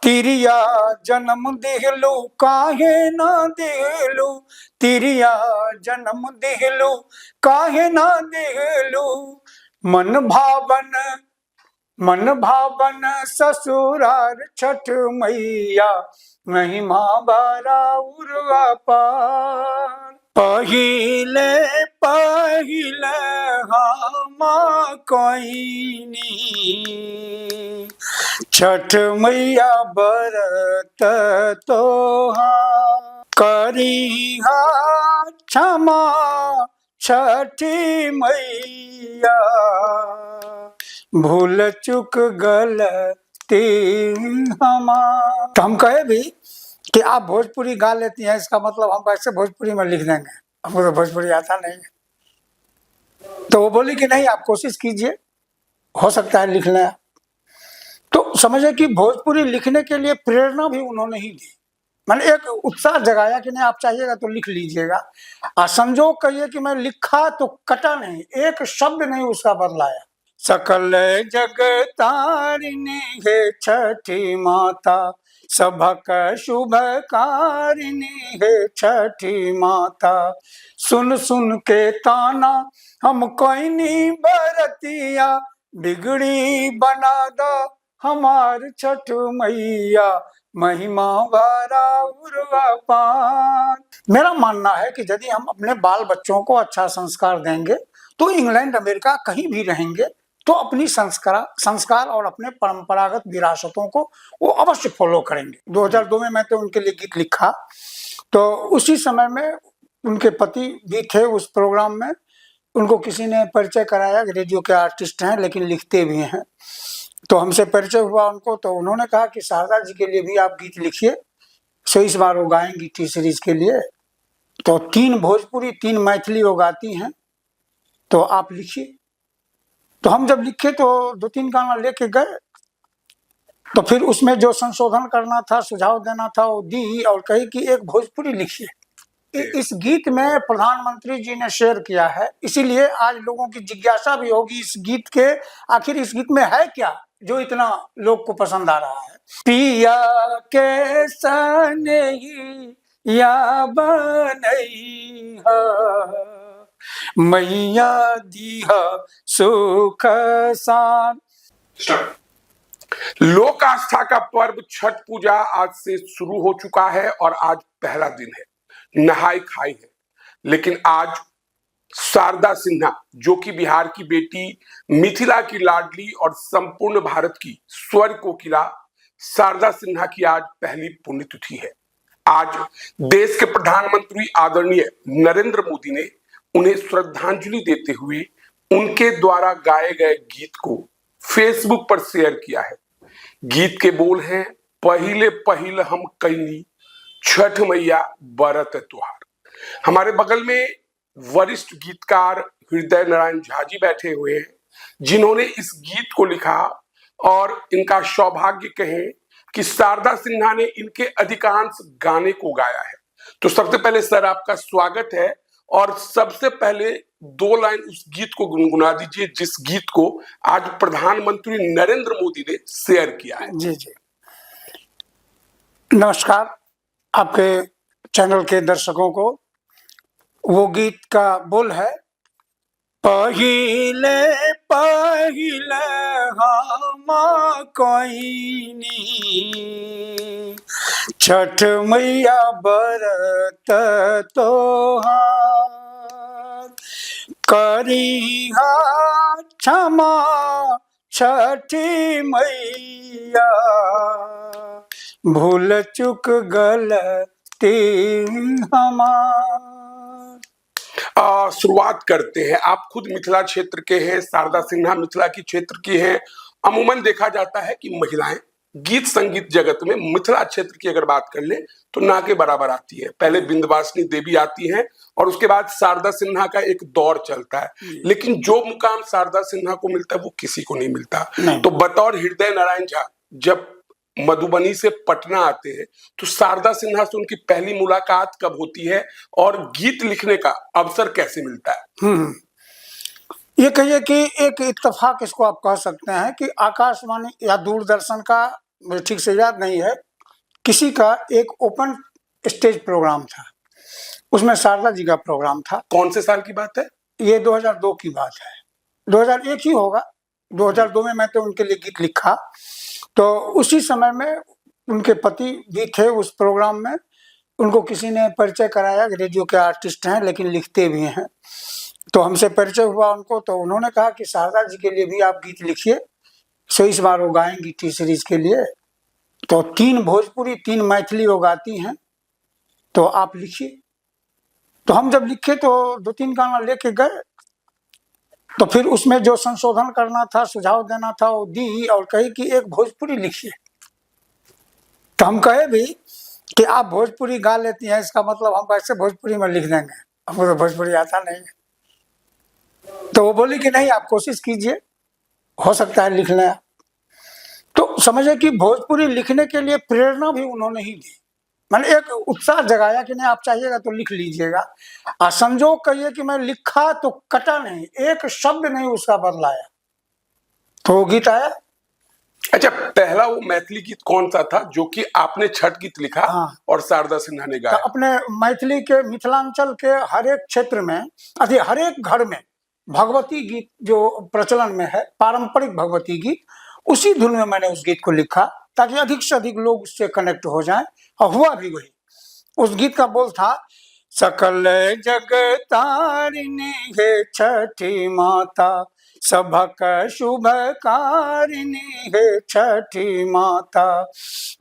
तिरिया जन्म दिहलु काहे ना दिहलु, तिरिया जन्म दिहलु काहे ना दिहलु, मन भावन ससुरार छठ मैया, महिमा बारा उर्वा पार। पहिले पहिले हम कोइनी, छठ मैया बरत तोहार। करिहा क्षमा छठी मैया, भूल चुक गलती हमार। तो हम कहे भी कि आप भोजपुरी गा लेती हैं, इसका मतलब हम ऐसे भोजपुरी में लिख देंगे, हमको तो भोजपुरी आता नहीं है। तो वो बोली कि नहीं, आप कोशिश कीजिए, हो सकता है लिख लें। तो समझे कि भोजपुरी लिखने के लिए प्रेरणा भी उन्होंने ही दी, मैंने एक उत्साह जगाया कि नहीं आप चाहिएगा तो लिख लीजिएगा। संजोग कहिए कि मैं लिखा तो कटा नहीं, एक शब्द नहीं उसका बदलाया। सकल जग तारिणी है छठी माता, सबक शुभ कारिणी है छठी माता। सुन सुन के ताना हम कोइनी बरतिया, बिगड़ी बना दा हमार छठ मैया, महिमा बारा उर्वा पार। मेरा मानना है कि यदि हम अपने बाल बच्चों को अच्छा संस्कार देंगे तो इंग्लैंड अमेरिका कहीं भी रहेंगे तो अपनी संस्कार और अपने परंपरागत विरासतों को वो अवश्य फॉलो करेंगे। 2002 में मैं तो उनके लिए गीत लिखा, तो उसी समय में उनके पति भी थे उस प्रोग्राम में, उनको किसी ने परिचय कराया कि रेडियो के आर्टिस्ट हैं लेकिन लिखते भी हैं। तो हमसे परिचय हुआ उनको, तो उन्होंने कहा कि शारदा जी के लिए भी आप गीत लिखिए। सो इस बार वो गाएंगी टी सीरीज के लिए, तो 3 भोजपुरी 3 मैथिली वो गाती हैं, तो आप लिखिए। तो हम जब लिखे तो 2-3 गाना लेके गए, तो फिर उसमें जो संशोधन करना था, सुझाव देना था वो दी, और कही कि एक भोजपुरी लिखिए। इस गीत में प्रधानमंत्री जी ने शेयर किया है, इसीलिए आज लोगों की जिज्ञासा भी होगी इस गीत के, आखिर इस गीत में है क्या जो इतना लोग को पसंद आ रहा है। पिया के सनही या बनई मैया दीहा सुख सान। लोक आस्था का पर्व छठ पूजा आज से शुरू हो चुका है और आज पहला दिन है, नहाई खाई है। लेकिन आज शारदा सिन्हा, जो कि बिहार की बेटी, मिथिला की लाडली और संपूर्ण भारत की स्वर कोकिला शारदा सिन्हा की आज पहली पुण्यतिथि है। आज देश के प्रधानमंत्री आदरणीय नरेंद्र मोदी ने उन्हें श्रद्धांजलि देते हुए उनके द्वारा गाए गए गीत को फेसबुक पर शेयर किया है। गीत के बोल हैं, पहिले पहिले हम कैनी छठ मैया बरत त्योहार। हमारे बगल में वरिष्ठ गीतकार हृदय नारायण झा जी बैठे हुए हैं, जिन्होंने इस गीत को लिखा और इनका सौभाग्य कहें कि शारदा सिन्हा ने इनके अधिकांश गाने को गाया है। तो सबसे पहले सर आपका स्वागत है, और सबसे पहले 2 लाइन उस गीत को गुनगुना दीजिए जिस गीत को आज प्रधानमंत्री नरेंद्र मोदी ने शेयर किया है। जी जी, नमस्कार आपके चैनल के दर्शकों को। वो गीत का बोल है, पहिले पहिले हम कोइनी, छठ मैया बरत तोहार। करिहा क्षमा छठी मैया, भूल चुक गलती हमार। शुरुआत करते हैं। आप खुद मिथिला क्षेत्र के हैं, शारदा सिन्हा मिथिला की क्षेत्र की हैं। अमूमन देखा जाता है कि महिलाएं गीत संगीत जगत में मिथिला क्षेत्र की अगर बात कर ले तो ना के बराबर आती है। पहले विंध्यवासिनी देवी आती हैं और उसके बाद शारदा सिन्हा का एक दौर चलता है, लेकिन जो मुकाम शारदा सिन्हा को मिलता है वो किसी को नहीं मिलता। तो बतौर हृदय नारायण झा जब मधुबनी से पटना आते हैं तो शारदा सिन्हा से उनकी पहली मुलाकात कब होती है और गीत लिखने का अवसर कैसे मिलता है? ये कहिए कि एक इत्तेफाक इसको आप कह सकते हैं कि आकाशवाणी या दूरदर्शन का मुझे ठीक से याद नहीं है, किसी का एक ओपन स्टेज प्रोग्राम था, उसमें शारदा जी का प्रोग्राम था। कौन से साल की बात है? ये 2002 की बात है, 2001 ही होगा। 2002 में मैं तो उनके लिए गीत लिखा, तो उसी समय में उनके पति भी थे उस प्रोग्राम में। उनको किसी ने परिचय कराया कि रेडियो के आर्टिस्ट हैं लेकिन लिखते भी हैं, तो हमसे परिचय हुआ उनको, तो उन्होंने कहा कि शारदा जी के लिए भी आप गीत लिखिए। सो इस बार वो गाएंगी टी सीरीज के लिए, तो 3 भोजपुरी 3 मैथिली वो गाती हैं, तो आप लिखिए। तो हम जब लिखे तो 2-3 गाना लेके गए, तो फिर उसमें जो संशोधन करना था, सुझाव देना था, वो दी और कही कि एक भोजपुरी लिखिए। तो हम कहे भी कि आप भोजपुरी गा लेती हैं, इसका मतलब हम कैसे भोजपुरी में लिख देंगे, हमको तो भोजपुरी आता नहीं है। तो वो बोली कि नहीं, आप कोशिश कीजिए, हो सकता है लिख लें। तो समझे कि भोजपुरी लिखने के लिए प्रेरणा भी उन्होंने ही दी, मैंने एक उत्साह जगाया कि नहीं आप चाहिएगा तो लिख लीजिएगा। और संजोग कहिए कि मैं लिखा तो कटा नहीं, एक शब्द नहीं उसका बदलाया, तो वो गीत आया। अच्छा, पहला वो मैथिली गीत कौन सा था जो कि आपने छठ गीत लिखा हाँ। और शारदा सिन्हा ने तो गाया? अपने मैथिली के मिथिलांचल के हर एक क्षेत्र में, अति हर एक घर में भगवती गीत जो प्रचलन में है, पारंपरिक भगवती गीत, उसी धुन में मैंने उस गीत को लिखा ताकि अधिक से अधिक लोग उससे कनेक्ट हो जाएं, और हुआ भी वही। उस गीत का बोल था, सकल जग तारिणी है छठी माता, सभक शुभ कारिणी है छठी माता,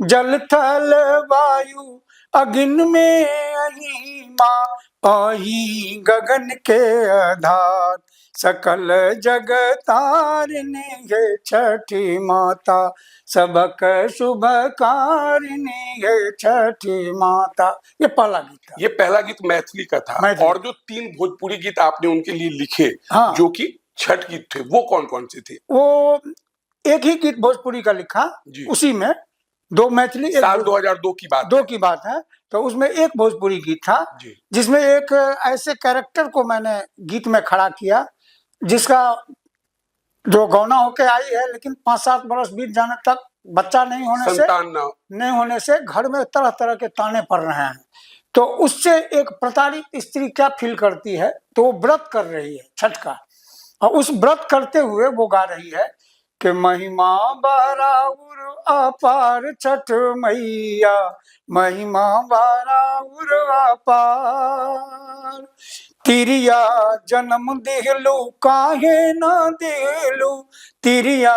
जल थल वायु अग्नि में अही माँ, अही गगन के आधार, सकल जग तारिणी है छठी माता, सबक शुभ कारिणी है छठी माता। ये पहला गीत था। ये पहला गीत मैथिली का था। मैथिली। और जो 3 भोजपुरी गीत आपने उनके लिए लिखे, हाँ। जो कि छठ गीत थे, वो कौन कौन से थे? वो एक ही गीत भोजपुरी का लिखा जी। उसी में 2 मैथिली, साल 2002 की बात दो है। की बात है। तो उसमें एक भोजपुरी गीत था जी। जिसमें एक ऐसे कैरेक्टर को मैंने गीत में खड़ा किया जिसका जो गौना होके आई है, लेकिन 5-7 बरस बीत जाने तक बच्चा नहीं होने से घर में तरह तरह के ताने पड़ रहे हैं। तो उससे एक प्रताड़ित स्त्री क्या फील करती है, तो वो व्रत कर रही है छठ का, और उस व्रत करते हुए वो गा रही है कि महिमा बाराउर अपार छठ मैया, महिमा बाराउर अपार, तिरिया जन्म देहलू काहे ना देहलू, तिरिया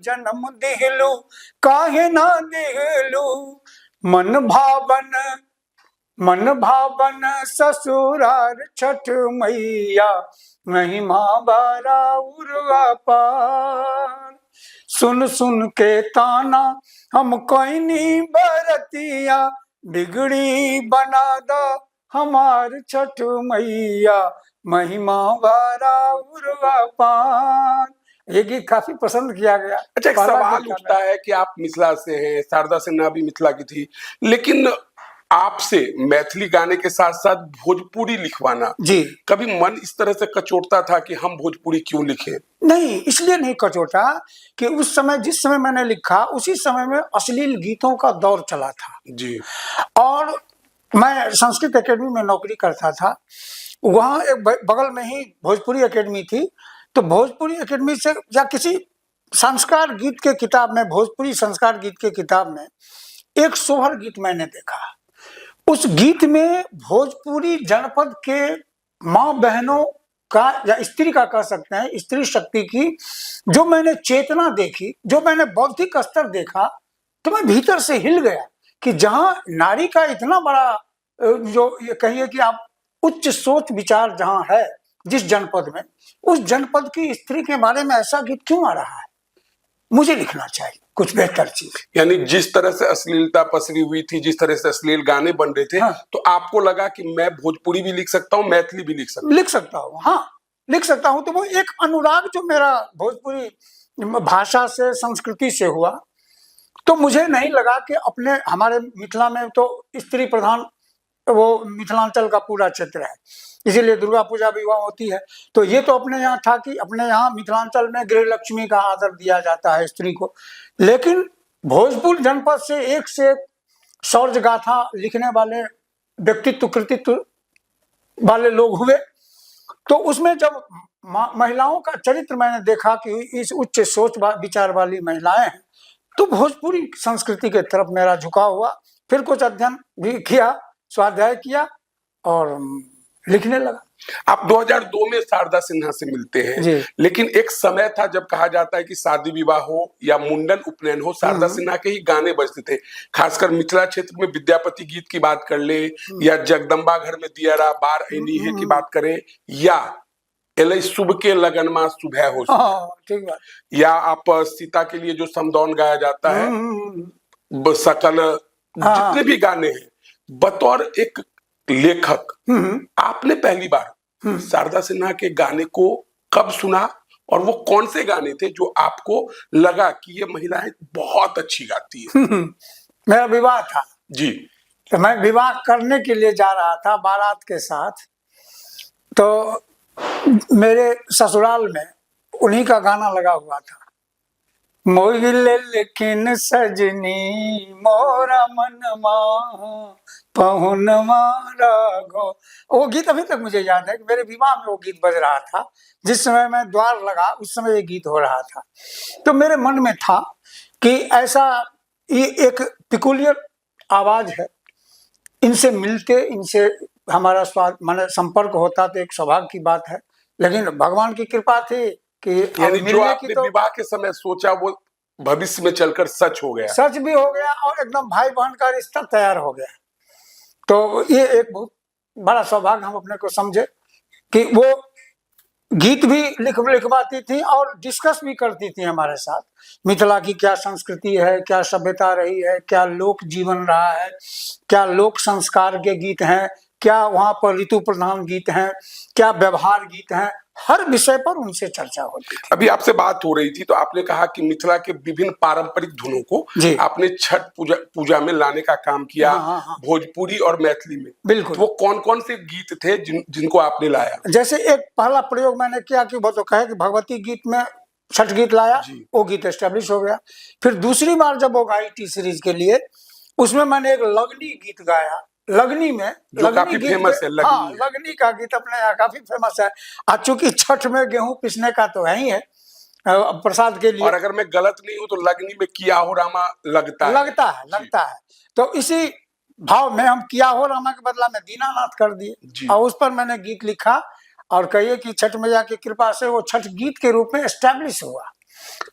जन्म देहलू काहे ना देहलू, मन भावन ससुरार छठ मैया, महिमा बाराउर अपार, सुन सुन के ताना हम कोइनी बरतिया, बिगड़ी बना दा हमार छठ मैया, महिमा बाराउर अपार। ये गीत काफी पसंद किया गया। अच्छा, एक सवाल उठता है कि आप मिथिला से हैं, शारदा सिन्हा भी मिथिला की थी, लेकिन आपसे मैथिली गाने के साथ साथ भोजपुरी लिखवाना, जी, कभी मन इस तरह से कचोटता था कि हम भोजपुरी क्यों लिखें? नहीं, इसलिए नहीं कचोटा कि उस समय जिस समय मैंने लिखा उसी समय में अश्लील गीतों का दौर चला था। जी। और मैं संस्कृत एकेडमी में नौकरी करता था, वहाँ एक बगल में ही भोजपुरी एकेडमी थी। तो भोजपुरी एकेडमी से या किसी संस्कार गीत के किताब में, भोजपुरी संस्कार गीत के किताब में एक सोहर गीत मैंने देखा। उस गीत में भोजपुरी जनपद के माँ बहनों का, या स्त्री का कह सकते हैं, स्त्री शक्ति की जो मैंने चेतना देखी, जो मैंने बौद्धिक स्तर देखा, तो मैं भीतर से हिल गया कि जहां नारी का इतना बड़ा, जो ये कहिए कि आप उच्च सोच विचार जहां है जिस जनपद में, उस जनपद की स्त्री के बारे में ऐसा गीत क्यों आ रहा है? मुझे लिखना चाहिए कुछ बेहतर चीज। यानी जिस तरह से अश्लीलता पसरी हुई थी, जिस तरह से अश्लील गाने बन रहे थे, हाँ। तो आपको लगा कि मैं भोजपुरी भी लिख सकता हूँ, मैथिली भी लिख सकता हूँ। हाँ, लिख सकता हूँ। तो वो एक अनुराग जो मेरा भोजपुरी भाषा से, संस्कृति से हुआ, तो मुझे नहीं लगा कि अपने, हमारे मिथिला में तो स्त्री प्रधान वो मिथिलांचल का पूरा क्षेत्र है, इसीलिए दुर्गा पूजा भी वहाँ होती है। तो ये तो अपने यहाँ था कि अपने यहाँ मिथिलांचल में गृह लक्ष्मी का आदर दिया जाता है स्त्री को, लेकिन भोजपुर जनपद से एक शौर्य गाथा लिखने वाले व्यक्तित्व कृतित्व वाले लोग हुए। तो उसमें जब महिलाओं का चरित्र मैंने देखा कि इस उच्च सोच विचार वाली महिलाएं हैं, तो भोजपुरी संस्कृति के तरफ मेरा झुकाव हुआ। फिर कुछ अध्ययन भी किया, स्वाध्याय किया और लिखने लगा। आप 2002 में शारदा सिन्हा से मिलते हैं, लेकिन एक समय था जब कहा जाता है कि शादी विवाह हो या मुंडन उपनयन हो, शारदा सिन्हा के ही गाने बजते थे। खासकर मिथिला क्षेत्र में विद्यापति गीत की बात कर ले, या जगदम्बा घर में दियरा बार ऐनी है की बात करें, या एलई शुभ के लगन में सुबह हो, ठीक बात, या आप सीता के लिए जो समदौन गाया जाता है, सकल जितने भी गाने हैं, बतौर एक लेखक आपने पहली बार शारदा सिन्हा के गाने को कब सुना, और वो कौन से गाने थे जो आपको लगा कि ये महिलाएं बहुत अच्छी गाती है? मेरा विवाह था जी, तो मैं विवाह करने के लिए जा रहा था बारात के साथ। तो मेरे ससुराल में उन्हीं का गाना लगा हुआ था, मोहिले लेकिन सजनी मोरा मनमा पहुनमा रागो। वो गीत अभी तक मुझे याद है कि मेरे विवाह में वो गीत बज रहा था। जिस समय मैं द्वार लगा उस समय ये गीत हो रहा था। तो मेरे मन में था कि ऐसा ये एक पिकुलियर आवाज है, इनसे मिलते, इनसे हमारा स्वाद माने संपर्क होता तो एक सौभाग्य की बात है। लेकिन भगवान की कृपा थी कि यानी जो आपने विवाह के समय सोचा वो भविष्य में चलकर सच हो गया, सच भी हो गया और एकदम भाई बहन का रिश्ता तैयार हो गया। तो ये एक बहुत बड़ा सौभाग्य हम अपने को समझे कि वो गीत भी लिखवाती थी और डिस्कस भी करती थी हमारे साथ, मिथिला की क्या संस्कृति है, क्या सभ्यता रही है, क्या लोक जीवन रहा है, क्या लोक संस्कार के गीत हैं, क्या वहाँ पर ऋतु प्रधान गीत हैं, क्या व्यवहार गीत हैं, हर विषय पर उनसे चर्चा होती थी। अभी आपसे बात हो रही थी तो आपने कहा कि मिथिला के विभिन्न पारंपरिक धुनों को आपने छठ पूजा में लाने का काम किया। भोजपुरी और मैथिली में बिल्कुल। तो वो कौन कौन से गीत थे जिनको आपने लाया? जैसे एक पहला प्रयोग मैंने किया कि वो तो कहे कि भगवती गीत में छठ गीत लाया, वो गीत एस्टेब्लिश हो गया। फिर दूसरी बार जब वो गाई टी सीरीज के लिए, उसमें मैंने एक लगनी गीत गाया। लगनी में जो काफी फेमस है, लगनी का गीत अपने यहाँ काफी फेमस है। आज चूंकि छठ में गेहूं पिसने का तो है ही है प्रसाद के लिए, और अगर मैं गलत नहीं हूं तो लगनी में किया हो रामा लगता है। तो इसी भाव में हम किया हो रामा के बदला में दीनानाथ कर दिए और उस पर मैंने गीत लिखा और कहिए कि छठ मैया की कृपा से वो छठ गीत के रूप में एस्टैब्लिश हुआ।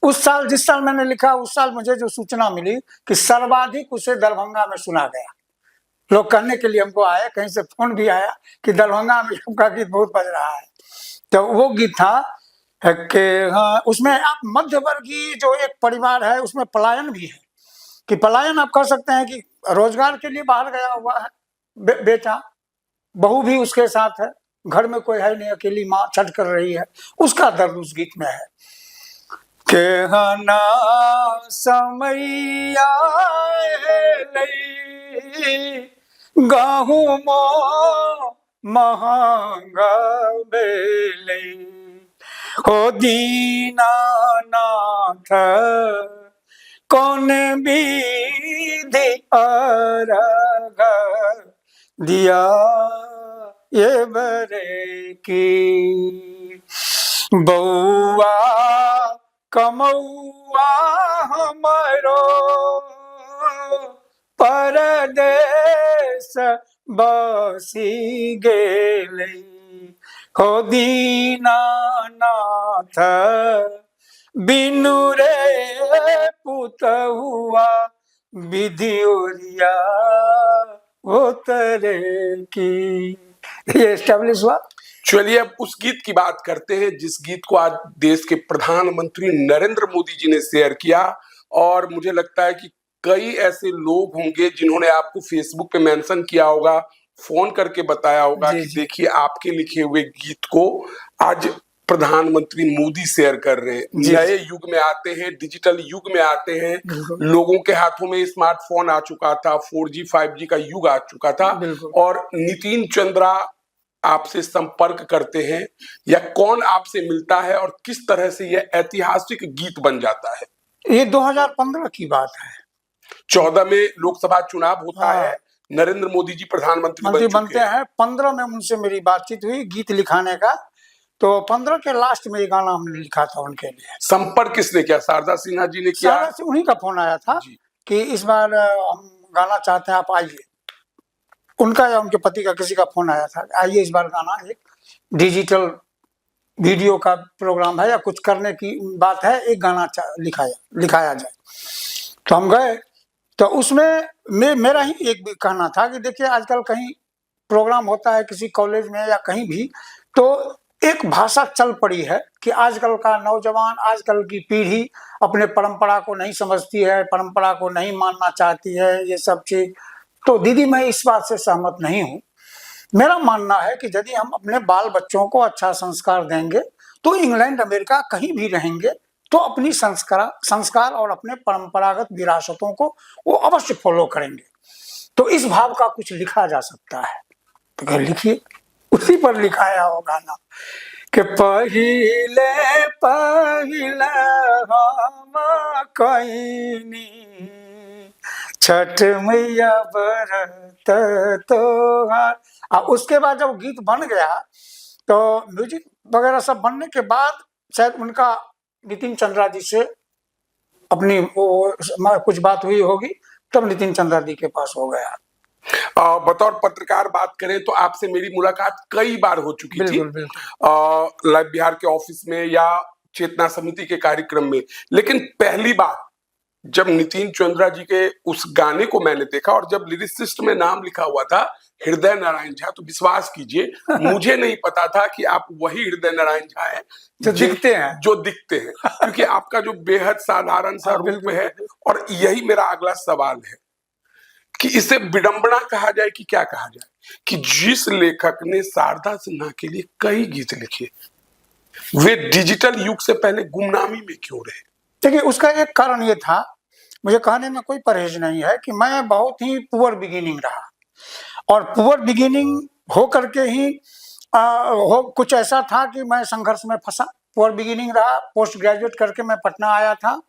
उस साल जिस साल मैंने लिखा उस साल मुझे जो सूचना मिली कि सर्वाधिक उसे दरभंगा में सुना गया। लोग कहने के लिए हमको आए, कहीं से फोन भी आया कि दरभंगा में आपका गीत बहुत बज रहा है। तो वो गीत था कि हाँ, उसमें आप मध्यवर्गीय जो एक परिवार है उसमें पलायन भी है कि पलायन आप कह सकते हैं कि रोजगार के लिए बाहर गया हुआ है बेटा, बहू भी उसके साथ है, घर में कोई है नहीं, अकेली माँ छठ कर रही है, उसका दर्द उस गीत में है के हना समैया गाहू मो महंगा बेले हो दीनानाथ कौन विधि अर्घ दिया ये बरे की बउआ कमौआ हमारो परदेश बसी गेले हो दीनानाथ बिनु रे पुतहुआ विधियोरिया उतरे की। ये एस्टेब्लिश हुआ। चलिए अब उस गीत की बात करते हैं जिस गीत को आज देश के प्रधानमंत्री नरेंद्र मोदी जी ने शेयर किया, और मुझे लगता है कि कई ऐसे लोग होंगे जिन्होंने आपको फेसबुक पे मेंशन किया होगा, फोन करके बताया होगा कि देखिए आपके लिखे हुए गीत को आज प्रधानमंत्री मोदी शेयर कर रहे हैं। नए युग में आते हैं, डिजिटल युग में आते हैं, लोगों के हाथों में स्मार्टफोन आ चुका था, 4G 5G का युग आ चुका था, और नितिन चंद्रा आपसे संपर्क करते हैं या कौन आपसे मिलता है और किस तरह से यह ऐतिहासिक गीत बन जाता है? ये 2015 की बात है। 14 में लोकसभा चुनाव होता हाँ। है, नरेंद्र मोदी जी प्रधानमंत्री मंत्री बन चुके बनते हैं। 15 में उनसे मेरी बातचीत हुई गीत लिखाने का, तो 15 के लास्ट में ये गाना हमने लिखा था उनके लिए। संपर्क किसने किया? शारदा सिन्हा जी ने किया? शारदा से उन्हीं का फोन आया था जी। कि इस बार हम गाना चाहते हैं, आप आइए। उनका या उनके पति का किसी का फोन आया था, आइए इस बार गाना, एक डिजिटल वीडियो का प्रोग्राम है या कुछ करने की बात है, एक गाना लिखाया जाए। तो हम गए, तो उसमें मेरा ही एक भी कहना था कि देखिए आजकल कहीं प्रोग्राम होता है किसी कॉलेज में या कहीं भी, तो एक भाषा चल पड़ी है कि आजकल का नौजवान, आजकल की पीढ़ी अपने परंपरा को नहीं समझती है, परंपरा को नहीं मानना चाहती है, ये सब चीज। तो दीदी मैं इस बात से सहमत नहीं हूँ। मेरा मानना है कि यदि हम अपने बाल बच्चों को अच्छा संस्कार देंगे तो इंग्लैंड अमेरिका कहीं भी रहेंगे तो अपनी संस्कार और अपने परंपरागत विरासतों को वो अवश्य फॉलो करेंगे। तो इस भाव का कुछ लिखा जा सकता है, तो क्या लिखिए। उसी पर लिखाया हो गाना कि पहिले पहिले हम कईनी छठ मैया व्रत तोहार। अब उसके बाद जब गीत बन गया तो म्यूजिक वगैरह सब बनने के बाद शायद उनका नितिन चंद्रा जी से अपनी वो कुछ बात हुई होगी, तब नितिन चंद्रा जी के पास हो गया। बतौर पत्रकार बात करें तो आपसे मेरी मुलाकात कई बार हो चुकी थी, बिल्कुल बिल्कुल। लाइव बिहार के ऑफिस में या चेतना समिति के कार्यक्रम में, लेकिन पहली बार जब नितिन चंद्रा जी के उस गाने को मैंने देखा और जब लिरिसिस्ट में नाम लिखा हुआ था हृदय नारायण झा, तो विश्वास कीजिए मुझे नहीं पता था कि आप वही हृदय नारायण झा हैं जो दिखते हैं क्योंकि आपका जो बेहद साधारण सा रूप है। और यही मेरा अगला सवाल है कि इसे विडंबना कहा जाए कि क्या कहा जाए कि जिस लेखक ने शारदा सिन्हा के लिए कई गीत लिखे वे डिजिटल युग से पहले गुमनामी में क्यों रहे? देखिए उसका एक कारण ये था, मुझे कहने में कोई परहेज नहीं है कि मैं बहुत ही पुअर बिगिनिंग रहा, और पुअर बिगिनिंग हो करके ही कुछ ऐसा था कि मैं संघर्ष में फंसा। पुअर बिगिनिंग रहा, पोस्ट ग्रेजुएट करके मैं पटना आया था,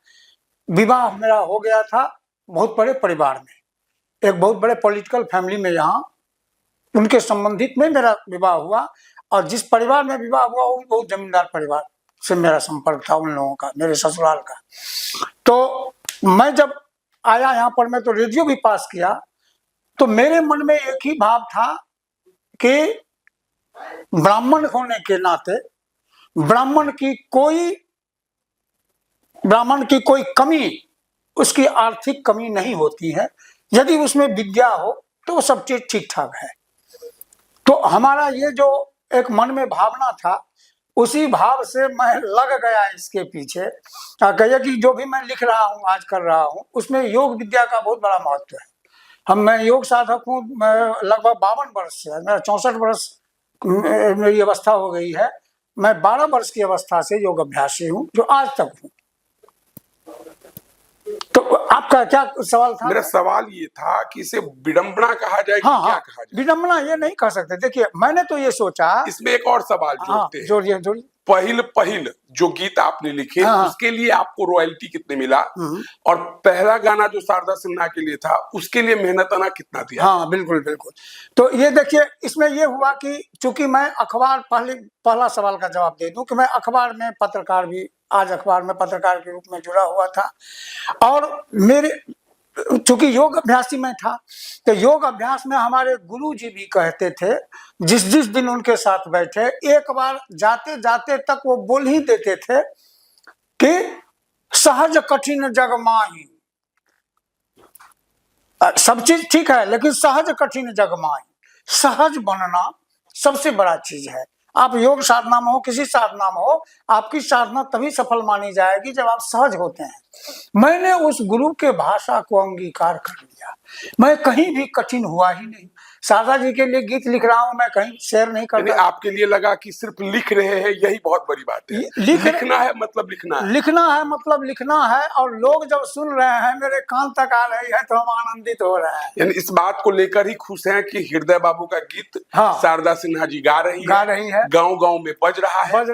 विवाह मेरा हो गया था बहुत बड़े परिवार में, एक बहुत बड़े पॉलिटिकल फैमिली में, यहाँ उनके संबंधित में मेरा विवाह हुआ। और जिस परिवार में विवाह हुआ वो बहुत जमींदार परिवार से मेरा संपर्क था, उन लोगों का, मेरे ससुराल का। तो मैं जब आया यहाँ पर, मैं तो रेडियो भी पास किया, तो मेरे मन में एक ही भाव था कि ब्राह्मण होने के नाते ब्राह्मण की कोई कमी, उसकी आर्थिक कमी नहीं होती है, यदि उसमें विद्या हो तो वो सब चीज ठीक ठाक है। तो हमारा ये जो एक मन में भावना था, उसी भाव से मैं लग गया इसके पीछे। कहिए कि जो भी मैं लिख रहा हूँ, आज कर रहा हूँ, उसमें योग विद्या का बहुत बड़ा महत्व है। मैं योग साधक हूँ, मैं लगभग 52 वर्ष से, मेरा 64 वर्ष मेरी अवस्था हो गई है। मैं 12 वर्ष की अवस्था से योग अभ्यासी हूँ, जो आज तक हूँ। तो आपका क्या सवाल था? मेरा सवाल ये था कि इसे विडंबना कहा जाए कि क्या कहा जाए? विडंबना ये नहीं कह सकते। देखिए मैंने तो ये सोचा, इसमें एक और सवाल जोड़ते हैं। जोड़िए। पहिल जो गीत आपने लिखे उसके लिए आपको रॉयल्टी कितने मिला, और पहला गाना जो शारदा सिन्हा के लिए था उसके लिए मेहनताना कितना दिया? हाँ बिल्कुल बिल्कुल। तो ये देखिए इसमें ये हुआ कि चूंकि मैं अखबार, पहला सवाल का जवाब दे दूं कि मैं अखबार में पत्रकार भी, आज अखबार में पत्रकार के रूप में जुड़ा हुआ था, और मेरे चूंकि योग अभ्यासी में था, तो योग अभ्यास में हमारे गुरु जी भी कहते थे, जिस दिन उनके साथ बैठे, एक बार जाते जाते तक वो बोल ही देते थे कि सहज कठिन जग माही। सब चीज ठीक है, लेकिन सहज कठिन जग माही, सहज बनना सबसे बड़ा चीज है। आप योग साधना में हो, किसी साधना में हो, आपकी साधना तभी सफल मानी जाएगी जब आप सहज होते हैं। मैंने उस गुरु के भाषा को अंगीकार कर लिया, मैं कहीं भी कठिन हुआ ही नहीं। शारदा जी के लिए गीत लिख रहा हूं, मैं कहीं शेयर नहीं यानी करता। आपके लिए लगा कि सिर्फ लिख रहे हैं यही बहुत बड़ी बात है। लिखना है मतलब लिखना है। लिखना है मतलब लिखना है, और लोग जब सुन रहे हैं, मेरे कान तक आ रही है, तो हम आनंदित हो रहे हैं। यानी इस बात को लेकर ही खुश हैं कि हृदय बाबू का गीत हाँ, शारदा सिन्हा जी गा रही है, गांव-गांव में बज रहा है। और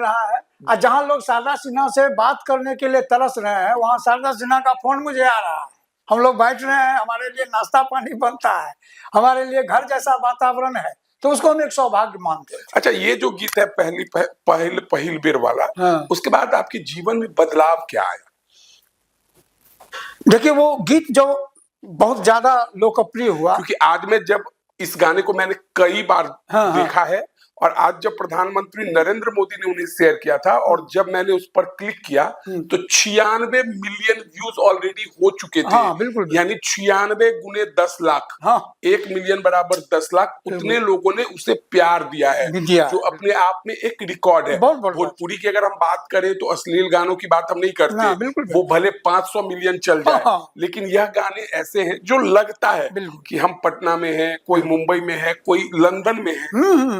जहां लोग शारदा सिन्हा से बात करने के लिए तरस रहे हैं, वहां शारदा सिन्हा का फोन मुझे आ रहा है। हम लोग बैठ रहे हैं, हमारे लिए नाश्ता पानी बनता है, हमारे लिए घर जैसा वातावरण है, तो उसको हम एक सौभाग्य मानते हैं। अच्छा, ये जो गीत है पहली बेर वाला, हाँ। उसके बाद आपके जीवन में बदलाव क्या आया? देखिए, वो गीत जो बहुत ज्यादा लोकप्रिय हुआ, क्योंकि आज में जब इस गाने को मैंने कई बार देखा है, और आज जब प्रधानमंत्री नरेंद्र मोदी ने उन्हें शेयर किया था, और जब मैंने उस पर क्लिक किया तो 96 मिलियन व्यूज ऑलरेडी हो चुके थे। हाँ, बिल्कुल। यानी 96 गुने 10 लाख, 1 मिलियन बराबर 10 लाख, उतने लोगों ने उसे प्यार दिया है, जो अपने आप में एक रिकॉर्ड है। भोजपुरी की अगर हम बात करें तो अश्लील गानों की बात हम नहीं करते, वो भले 500 मिलियन चल जाए, लेकिन यह गाने ऐसे हैं जो लगता है कि हम पटना में हैं, कोई मुंबई में है, कोई लंदन में है,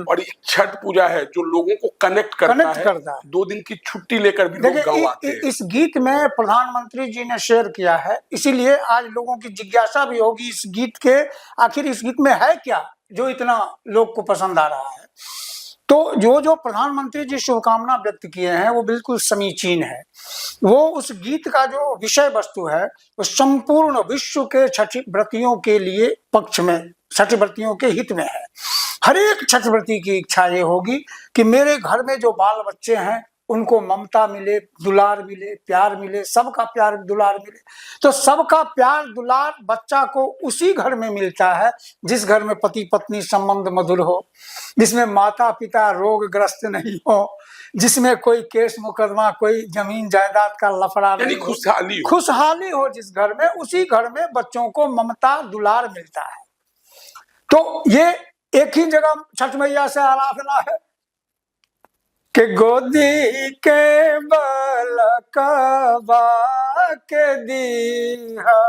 और छठ पूजा है जो लोगों को कनेक्ट करता है। 2 दिन की छुट्टी लेकर भी लोग गाँव आते हैं। इस गीत में प्रधानमंत्री जी ने शेयर किया है, इसीलिए आज लोगों की जिज्ञासा भी होगी इस गीत के, आखिर इस गीत में है क्या जो इतना लोग को पसंद आ रहा है। तो जो प्रधानमंत्री जी शुभकामना व्यक्त किए हैं वो बिल्कुल समीचीन है। वो उस गीत का जो विषय वस्तु है वो संपूर्ण विश्व के छठ व्रतियों के लिए पक्ष में, छठ व्रतियों के हित में है। हर एक छठ व्रती की इच्छा ये होगी कि मेरे घर में जो बाल बच्चे हैं उनको ममता मिले, दुलार मिले, प्यार मिले, सबका प्यार दुलार मिले। तो सबका प्यार दुलार बच्चा को उसी घर में मिलता है जिस घर में पति पत्नी संबंध मधुर हो, जिसमें माता पिता रोगग्रस्त नहीं हो, जिसमें कोई केस मुकदमा, कोई जमीन जायदाद का लफड़ा नहीं, खुशहाली हो जिस घर में, उसी घर में बच्चों को ममता दुलार मिलता है। तो ये एक ही जगह छठ मैया से आराधना है कि गोदी के बलकवा के दीहा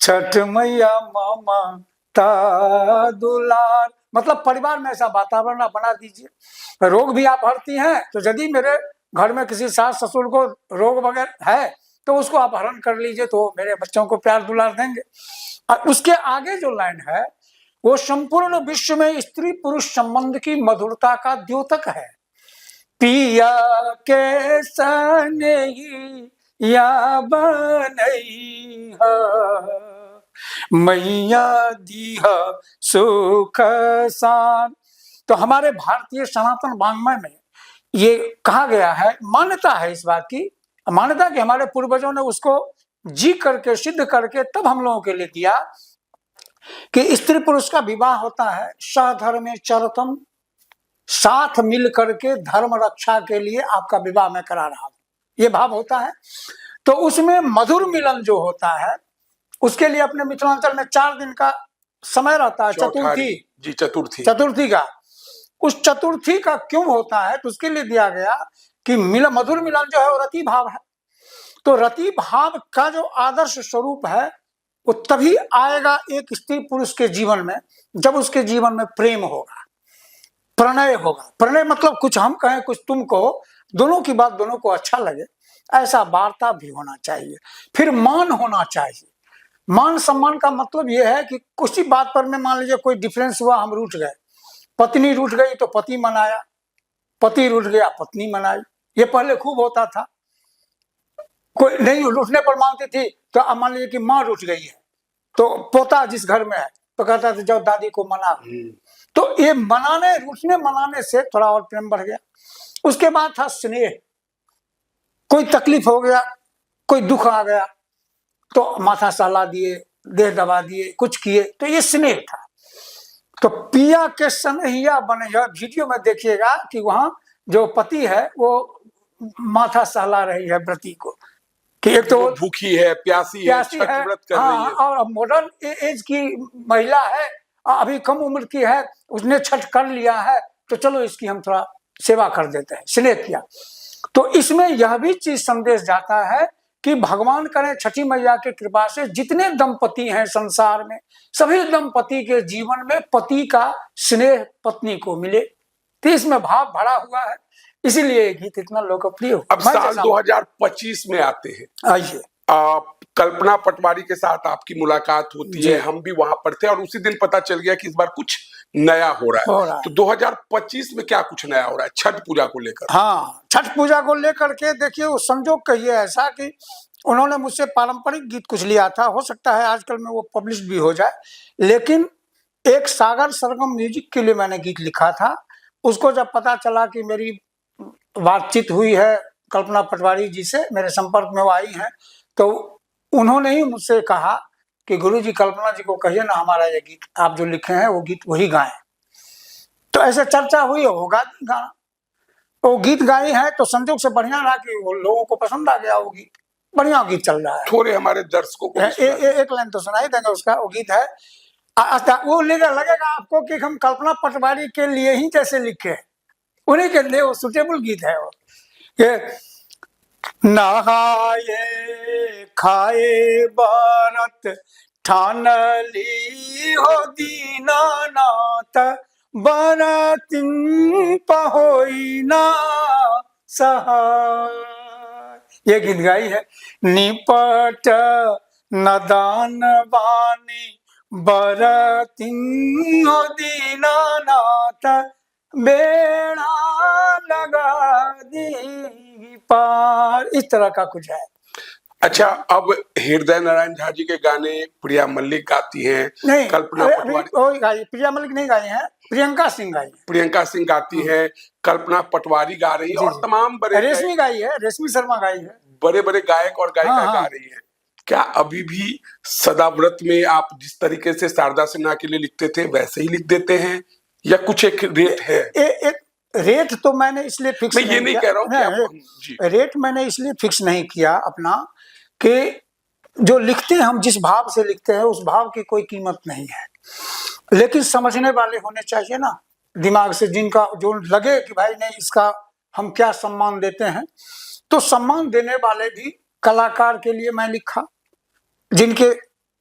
छठ मैया ममता दुलार, मतलब परिवार में ऐसा वातावरण बना दीजिए। रोग भी आप हरती हैं, तो यदि मेरे घर में किसी सास ससुर को रोग वगैरह है तो उसको आप हरण कर लीजिए, तो मेरे बच्चों को प्यार दुलार देंगे। और उसके आगे जो लाइन है वो संपूर्ण विश्व में स्त्री पुरुष संबंध की मधुरता का द्योतक है। पिया के सनही या बनई मैया दीहा सुख सान। तो हमारे भारतीय सनातन वाङ्मय में ये कहा गया है, मान्यता है इस बात की, मान्यता कि हमारे पूर्वजों ने उसको जी करके सिद्ध करके तब हम लोगों के लिए दिया कि स्त्री पुरुष का विवाह होता है सधर्मे चरतम, साथ मिल करके धर्म रक्षा के लिए आपका विवाह मैं करा रहा हूं, ये भाव होता है। तो उसमें मधुर मिलन जो होता है उसके लिए अपने मिथिलांचल में 4 दिन का समय रहता है, चतुर्थी का। उस चतुर्थी का क्यों होता है तो उसके लिए दिया गया कि मधुर मिलन जो है वो रति भाव है। तो रति भाव का जो आदर्श स्वरूप है वो तभी आएगा एक स्त्री पुरुष के जीवन में जब उसके जीवन में प्रेम होगा, प्रणय होगा। प्रणय मतलब कुछ हम कहें कुछ तुम कहो, दोनों की बात दोनों को अच्छा लगे, ऐसा वार्ता भी होना चाहिए। फिर मान होना चाहिए। मान सम्मान का मतलब यह है कि कुछ ही बात पर में मान लीजिए कोई डिफरेंस हुआ, हम रूठ गए, पत्नी रूठ गई तो पति मनाया, पति रूठ गया पत्नी मनाई। ये पहले खूब होता था। कोई नहीं रूठने पर मानती थी तो अब मान लीजिए कि माँ रूठ गई है तो पोता जिस घर में है तो कहता था जाओ दादी को मना। तो ये मनाने, रूठने मनाने से थोड़ा और प्रेम बढ़ गया। उसके बाद था स्नेह। कोई तकलीफ हो गया, कोई दुख आ गया तो माथा सहला दिए, देह दबा दिए, कुछ किए, तो ये स्नेह था। तो पिया के सनहिया बनैया वीडियो में देखिएगा कि वहां जो पति है वो माथा सहला रही है व्रती को कि एक तो भूखी है, प्यासी है, छठ व्रत कर रही है। और मॉडर्न एज की महिला है, अभी कम उम्र की है, उसने छठ कर लिया है तो चलो इसकी हम थोड़ा सेवा कर देते हैं, स्नेह किया। तो इसमें यह भी चीज संदेश जाता है कि भगवान करें छठी मैया की कृपा से जितने दंपति हैं संसार में, सभी दंपति के जीवन में पति का स्नेह पत्नी को मिले। तो इसमें भाव भरा हुआ है, इसीलिए ये गीत इतना लोकप्रिय हो। अब साल 2025 में आते हैं। आइए, कल्पना पटवारी के साथ आपकी मुलाकात होती है, हम भी वहां पर थे और उसी दिन पता चल गया कि इस बार कुछ नया हो रहा है। तो 2025 में क्या कुछ नया हो रहा है छठ पूजा को लेकर? हाँ, छठ पूजा को लेकर के देखिए, वो संजोग कहिए ऐसा कि उन्होंने मुझसे पारंपरिक गीत कुछ लिया था, हो सकता है आजकल में वो पब्लिश भी हो जाए, लेकिन एक सागर सरगम म्यूजिक के लिए मैंने गीत लिखा था। उसको जब पता चला कि मेरी बातचीत हुई है कल्पना पटवारी जी से, मेरे संपर्क में वो आई हैं, तो उन्होंने ही मुझसे कहा कि गुरुजी कल्पना जी को कहिए ना, हमारा ये गीत आप जो लिखे हैं वो गीत वही गाएं। तो ऐसे चर्चा हुई, होगा गाना, वो गीत गाई है तो संजोग से बढ़िया रहा कि वो लोगों को पसंद आ गया। वो गीत बढ़िया गीत चल रहा है। थोड़े हमारे दर्शकों को एक लाइन तो सुनाई देंगे उसका। वो गीत है, वो लगेगा आपको कि हम कल्पना पटवारी के लिए ही जैसे लिखे, उन्हीं के लिए वो सुटेबल गीत है। वो नहाए खाए बारत ठान ली हो दीनानाथ, बरतिन पहोई ना सहाय, ये गीत गाई है। निपट नदान बानी बरतिन हो दीनानाथ, बेड़ा लगा दी पार, इस तरह का कुछ है। अच्छा, अब हृदय नारायण झा जी के गाने प्रिया मल्लिक गाती हैं, नहीं, कल्पना पटवारी प्रिया मल्लिक नहीं गाई है, प्रियंका सिंह गाई है। प्रियंका सिंह गाती है, कल्पना पटवारी गा रही है और तमाम बड़े रेशमी गाई है, रेशमी शर्मा गाई है, बड़े बड़े गायक और गायिका गा रही है। क्या अभी भी सदाव्रत में आप जिस तरीके से शारदा सिन्हा के लिए लिखते थे वैसे ही लिख देते हैं, या कुछ एक रेट है? एक रेट तो मैंने इसलिए फिक्स मैं ये नहीं कह रहा हूँ, रेट मैंने इसलिए फिक्स नहीं किया अपना कि जो लिखते हैं हम जिस भाव से लिखते हैं उस भाव की कोई कीमत नहीं है, लेकिन समझने वाले होने चाहिए ना दिमाग से, जिनका जो लगे कि भाई नहीं इसका हम क्या सम्मान देते हैं, तो सम्मान देने वाले भी कलाकार के लिए मैं लिखा, जिनके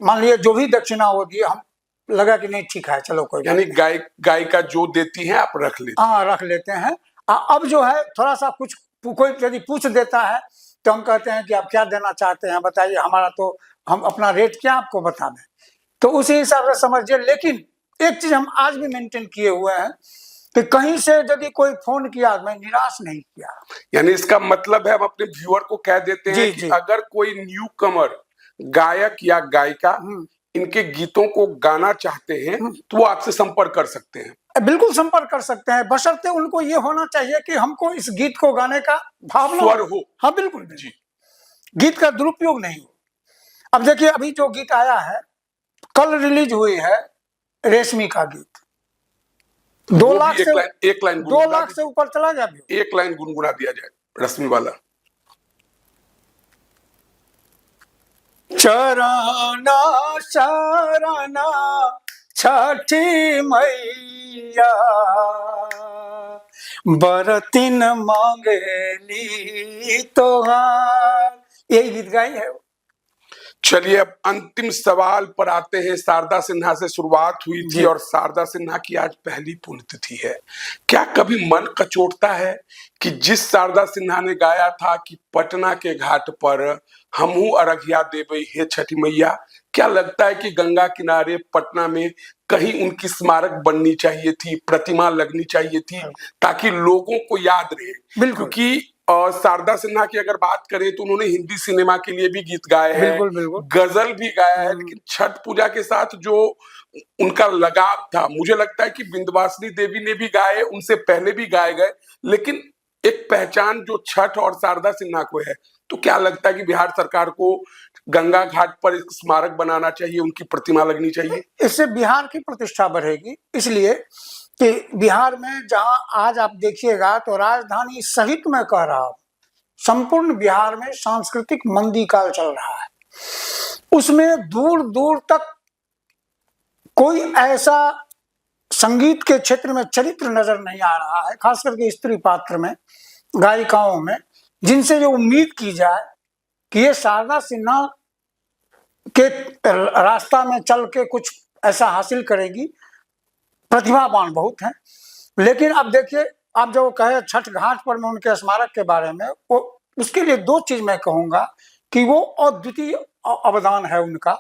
मान लिया जो भी दक्षिणा हो दिए, हम लगा कि नहीं ठीक है चलो कोई, यानी गायिका जो देती है आप रख लेते? हाँ, रख लेते हैं। अब जो है थोड़ा सा कुछ कोई यदि पूछ देता है तो हम कहते हैं कि आप क्या देना चाहते हैं बताइए, हमारा तो हम अपना रेट क्या आपको बता दें, तो उसी हिसाब से समझिए। लेकिन एक चीज हम आज भी मेंटेन किए हुए हैं कि कहीं से यदि कोई फोन किया मैं निराश नहीं किया। यानी इसका मतलब है हम अपने व्यूअर को कह देते हैं कि अगर कोई न्यू कमर गायक या गायिका इनके गीतों को गाना चाहते हैं तो वो आपसे संपर्क कर सकते हैं। बिल्कुल संपर्क कर सकते हैं, बशर्ते उनको ये होना चाहिए कि हमको इस गीत को गाने का भावना स्वर हो। हाँ बिल्कुल जी, गीत का दुरुपयोग नहीं हो। अब देखिए अभी जो गीत आया है, कल रिलीज हुई है रेशमी का गीत, 2 लाख से 2 लाख से ऊपर चला गया। एक लाइन गुनगुना दिया जाए रश्मि वाला। चराना शरणा छठी मैया, बरतिन मांगेली तोहार, यही गीत गाई है। चलिए अब अंतिम सवाल पर आते हैं। शारदा सिन्हा से शुरुआत हुई थी और शारदा सिन्हा की आज पहली पुण्यतिथि है। क्या कभी मन कचोटता है कि जिस शारदा सिन्हा ने गाया था कि पटना के घाट पर हमहू अरघिया देवे हे छठी मैया, क्या लगता है कि गंगा किनारे पटना में कहीं उनकी स्मारक बननी चाहिए थी, प्रतिमा लगनी चाहिए थी, ताकि लोगों को याद रहे? क्योंकि और शारदा सिन्हा की अगर बात करें तो उन्होंने हिंदी सिनेमा के लिए भी गीत गाए हैं, गजल भी गाया है, लेकिन छठ पूजा के साथ जो उनका लगाव था, मुझे लगता है कि विंध्यवासिनी देवी ने भी गाए, उनसे पहले भी गाए गए, लेकिन एक पहचान जो छठ और शारदा सिन्हा को है। तो क्या लगता है कि बिहार सरकार को गंगा घाट पर एक स्मारक बनाना चाहिए, उनकी प्रतिमा लगनी चाहिए? इससे बिहार की प्रतिष्ठा बढ़ेगी, इसलिए कि बिहार में जहां आज आप देखिएगा तो राजधानी सहित मैं कह रहा हूं संपूर्ण बिहार में सांस्कृतिक मंदी काल चल रहा है, उसमें दूर दूर तक कोई ऐसा संगीत के क्षेत्र में चरित्र नजर नहीं आ रहा है, खास करके स्त्री पात्र में, गायिकाओं में, जिनसे ये उम्मीद की जाए कि ये शारदा सिन्हा के रास्ता में चल के कुछ ऐसा हासिल करेगी, प्रतिभावान बहुत हैं। लेकिन अब देखिए, आप जो कहे छठ घाट पर मैं उनके स्मारक के बारे में, वो उसके लिए दो चीज मैं कहूंगा कि वो अद्वितीय अवदान है उनका,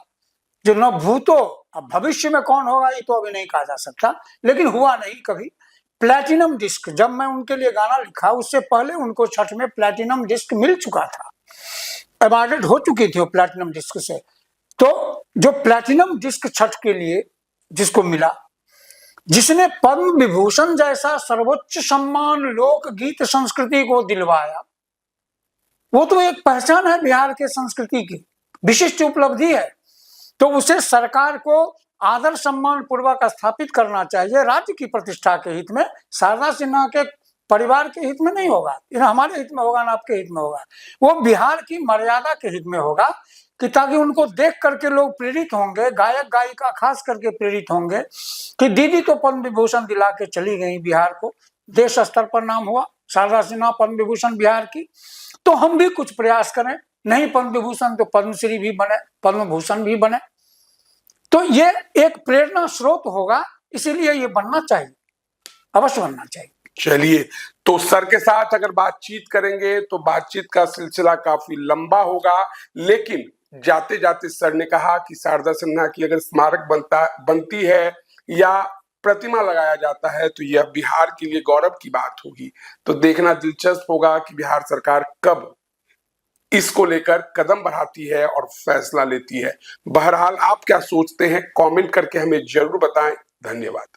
जो न भूतो, अब भविष्य में कौन होगा ये तो अभी नहीं कहा जा सकता, लेकिन हुआ नहीं कभी। प्लैटिनम डिस्क, जब मैं उनके लिए गाना लिखा उससे पहले उनको छठ में प्लैटिनम डिस्क मिल चुका था, अवार्डेड हो चुकी थी वो प्लैटिनम डिस्क से। तो जो प्लैटिनम डिस्क छठ के लिए जिसको मिला, जिसने पद्म विभूषण जैसा सर्वोच्च सम्मान लोकगीत संस्कृति को दिलवाया, वो तो एक पहचान है बिहार के संस्कृति की, विशिष्ट उपलब्धि है। तो उसे सरकार को आदर सम्मान पूर्वक स्थापित करना चाहिए, राज्य की प्रतिष्ठा के हित में। शारदा सिन्हा के परिवार के हित में नहीं होगा, ना हमारे हित में होगा, ना आपके हित में होगा, वो बिहार की मर्यादा के हित में होगा, कि ताकि उनको देख करके लोग प्रेरित होंगे, गायक गायिका खास करके प्रेरित होंगे कि दीदी तो पद्म विभूषण दिला के चली गई बिहार को, देश स्तर पर नाम हुआ शारदा सिन्हा पद्म विभूषण बिहार की, तो हम भी कुछ प्रयास करें, नहीं पद्म विभूषण तो पद्मश्री भी बने, पद्म भूषण भी बने। तो ये एक प्रेरणा स्रोत होगा, इसीलिए ये बनना चाहिए, अवश्य बनना चाहिए। चलिए, तो सर के साथ अगर बातचीत करेंगे तो बातचीत का सिलसिला काफी लंबा होगा, लेकिन जाते जाते सर ने कहा कि शारदा सिन्हा की अगर स्मारक बनती है या प्रतिमा लगाया जाता है तो यह बिहार के लिए गौरव की बात होगी। तो देखना दिलचस्प होगा कि बिहार सरकार कब इसको लेकर कदम बढ़ाती है और फैसला लेती है। बहरहाल आप क्या सोचते हैं, कमेंट करके हमें जरूर बताएं। धन्यवाद।